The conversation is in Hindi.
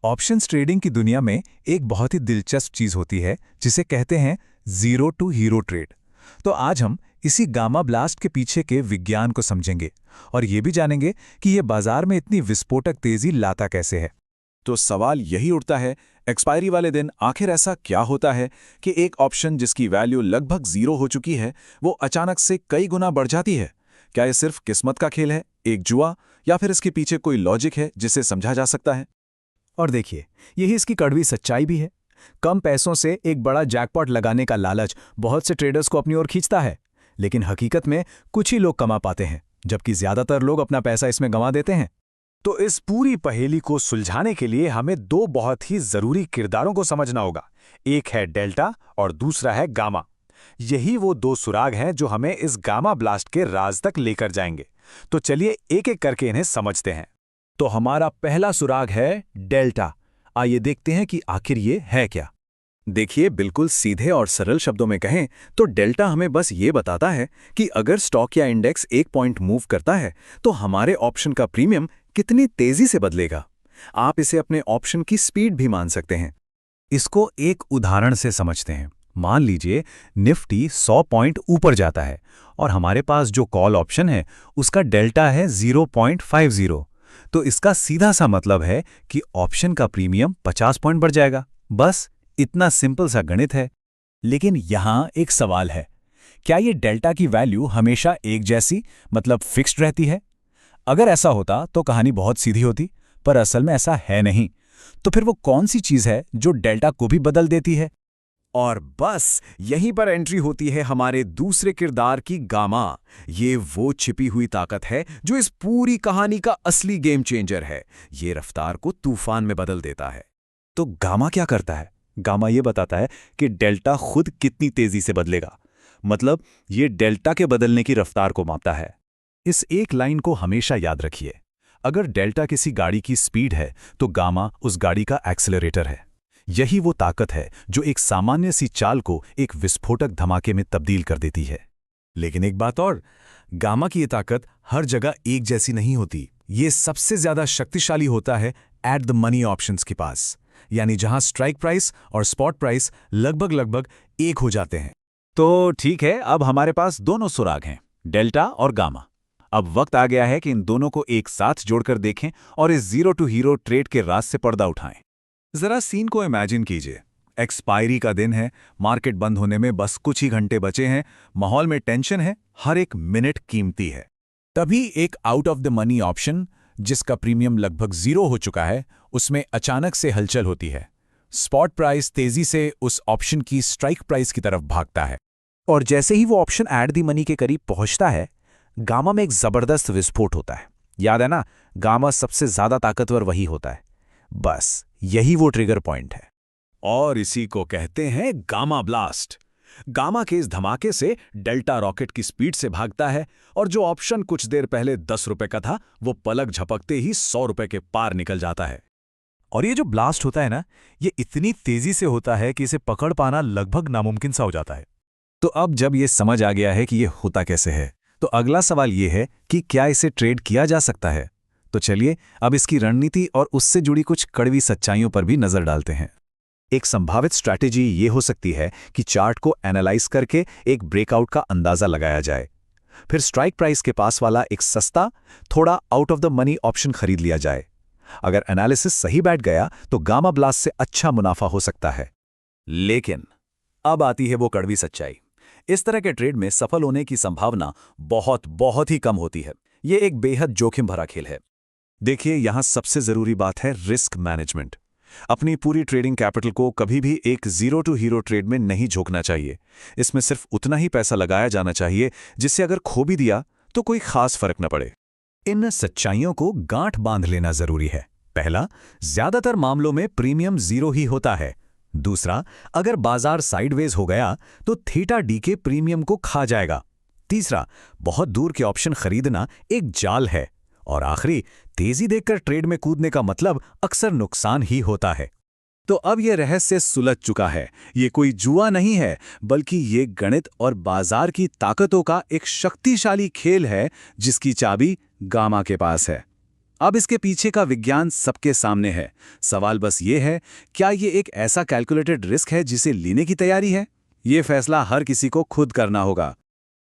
ऑप्शंस ट्रेडिंग की दुनिया में एक बहुत ही दिलचस्प चीज होती है जिसे कहते हैं जीरो टू हीरो ट्रेड। तो आज हम इसी गामा ब्लास्ट के पीछे के विज्ञान को समझेंगे और ये भी जानेंगे कि ये बाजार में इतनी विस्फोटक तेजी लाता कैसे है। तो सवाल यही उठता है, एक्सपायरी वाले दिन आखिर ऐसा क्या होता है कि एक ऑप्शन जिसकी वैल्यू लगभग जीरो हो चुकी है वो अचानक से कई गुना बढ़ जाती है? क्या ये सिर्फ किस्मत का खेल है, एक जुआ, या फिर इसके पीछे कोई लॉजिक है जिसे समझा जा सकता है? और देखिए, यही इसकी कड़वी सच्चाई भी है। कम पैसों से एक बड़ा जैकपॉट लगाने का लालच बहुत से ट्रेडर्स को अपनी ओर खींचता है, लेकिन हकीकत में कुछ ही लोग कमा पाते हैं, जबकि ज्यादातर लोग अपना पैसा इसमें गंवा देते हैं। तो इस पूरी पहेली को सुलझाने के लिए हमें दो बहुत ही जरूरी किरदारों को समझना होगा। एक है डेल्टा और दूसरा है गामा। यही वो दो सुराग हैं जो हमें इस गामा ब्लास्ट के राज तक लेकर जाएंगे। तो चलिए एक एक करके इन्हें समझते हैं। तो हमारा पहला सुराग है डेल्टा। आइए देखते हैं कि आखिर ये है क्या। देखिए, बिल्कुल सीधे और सरल शब्दों में कहें तो डेल्टा हमें बस ये बताता है कि अगर स्टॉक या इंडेक्स एक पॉइंट मूव करता है तो हमारे ऑप्शन का प्रीमियम कितनी तेजी से बदलेगा। आप इसे अपने ऑप्शन की स्पीड भी मान सकते हैं। इसको एक उदाहरण से समझते हैं। मान लीजिए निफ्टी 100 पॉइंट ऊपर जाता है और हमारे पास जो कॉल ऑप्शन है उसका डेल्टा है 0.50। तो इसका सीधा सा मतलब है कि ऑप्शन का प्रीमियम 50 पॉइंट बढ़ जाएगा। बस इतना सिंपल सा गणित है। लेकिन यहां एक सवाल है, क्या ये डेल्टा की वैल्यू हमेशा एक जैसी, मतलब फिक्स्ड रहती है? अगर ऐसा होता तो कहानी बहुत सीधी होती, पर असल में ऐसा है नहीं। तो फिर वो कौन सी चीज है जो डेल्टा को भी बदल देती है? और बस यहीं पर एंट्री होती है हमारे दूसरे किरदार की, गामा। ये वो छिपी हुई ताकत है जो इस पूरी कहानी का असली गेम चेंजर है। ये रफ्तार को तूफान में बदल देता है। तो गामा क्या करता है? गामा ये बताता है कि डेल्टा खुद कितनी तेजी से बदलेगा। मतलब ये डेल्टा के बदलने की रफ्तार को मापता है। इस एक लाइन को हमेशा याद रखिए। अगर डेल्टा किसी गाड़ी की स्पीड है तो गामा उस गाड़ी का एक्सेलरेटर है। यही वो ताकत है जो एक सामान्य सी चाल को एक विस्फोटक धमाके में तब्दील कर देती है। लेकिन एक बात और, गामा की ये ताकत हर जगह एक जैसी नहीं होती। ये सबसे ज्यादा शक्तिशाली होता है एट द मनी ऑप्शंस के पास, यानी जहां स्ट्राइक प्राइस और स्पॉट प्राइस लगभग एक हो जाते हैं। तो ठीक है, अब हमारे पास दोनों सुराग हैं, डेल्टा और गामा। अब वक्त आ गया है कि इन दोनों को एक साथ जोड़कर देखें और इस जीरो टू हीरो ट्रेड के राज से पर्दा उठाएं। जरा सीन को इमेजिन कीजिए। एक्सपायरी का दिन है, मार्केट बंद होने में बस कुछ ही घंटे बचे हैं, माहौल में टेंशन है, हर एक मिनट कीमती है। तभी एक out of the money option, जिसका प्रीमियम लगभग जीरो हो चुका है, उसमें अचानक से हलचल होती है। स्पॉट प्राइस तेजी से उस ऑप्शन की स्ट्राइक प्राइस की तरफ भागता है और जैसे ही वो ऑप्शन एट द मनी के करीब पहुंचता है, गामा में एक जबरदस्त विस्फोट होता है। याद है ना, गामा सबसे ज्यादा ताकतवर वही होता है। बस यही वो ट्रिगर पॉइंट है और इसी को कहते हैं गामा ब्लास्ट। गामा के इस धमाके से डेल्टा रॉकेट की स्पीड से भागता है और जो ऑप्शन कुछ देर पहले 10 रुपए का था वो पलक झपकते ही 100 रुपए के पार निकल जाता है। और ये जो ब्लास्ट होता है ना, ये इतनी तेजी से होता है कि इसे पकड़ पाना लगभग नामुमकिन सा हो जाता है। तो अब जब ये समझ आ गया है कि ये होता कैसे है, तो अगला सवाल ये है कि क्या इसे ट्रेड किया जा सकता है? तो चलिए अब इसकी रणनीति और उससे जुड़ी कुछ कड़वी सच्चाइयों पर भी नजर डालते हैं। एक संभावित स्ट्रैटेजी ये हो सकती है कि चार्ट को एनालाइज करके एक ब्रेकआउट का अंदाजा लगाया जाए। फिर स्ट्राइक प्राइस के पास वाला एक सस्ता, थोड़ा out of the money option खरीद लिया जाए। अगर एनालिसिस सही बैठ गया तो गामा ब्लास्ट से अच्छा मुनाफा हो सकता है। लेकिन अब आती है वो कड़वी सच्चाई। इस तरह के ट्रेड में सफल होने की संभावना बहुत ही कम होती है। ये एक बेहद जोखिम भरा खेल है। देखिए, यहां सबसे जरूरी बात है रिस्क मैनेजमेंट। अपनी पूरी ट्रेडिंग कैपिटल को कभी भी एक जीरो टू हीरो ट्रेड में नहीं झोंकना चाहिए। इसमें सिर्फ उतना ही पैसा लगाया जाना चाहिए जिससे अगर खो भी दिया तो कोई खास फर्क न पड़े। इन सच्चाइयों को गांठ बांध लेना जरूरी है। पहला, ज्यादातर मामलों में प्रीमियम जीरो ही होता है। दूसरा, अगर बाजार साइडवेज हो गया तो थीटा डी के प्रीमियम को खा जाएगा। तीसरा, बहुत दूर के ऑप्शन खरीदना एक जाल है। और आखिरी, तेजी देखकर ट्रेड में कूदने का मतलब अक्सर नुकसान ही होता है। तो अब यह रहस्य सुलझ चुका है। ये कोई जुआ नहीं है, बल्कि ये गणित और बाजार की ताकतों का एक शक्तिशाली खेल है जिसकी चाबी गामा के पास है। अब इसके पीछे का विज्ञान सबके सामने है। सवाल बस ये है, क्या ये एक ऐसा कैलकुलेटेड रिस्क है जिसे लेने की तैयारी है? ये फैसला हर किसी को खुद करना होगा।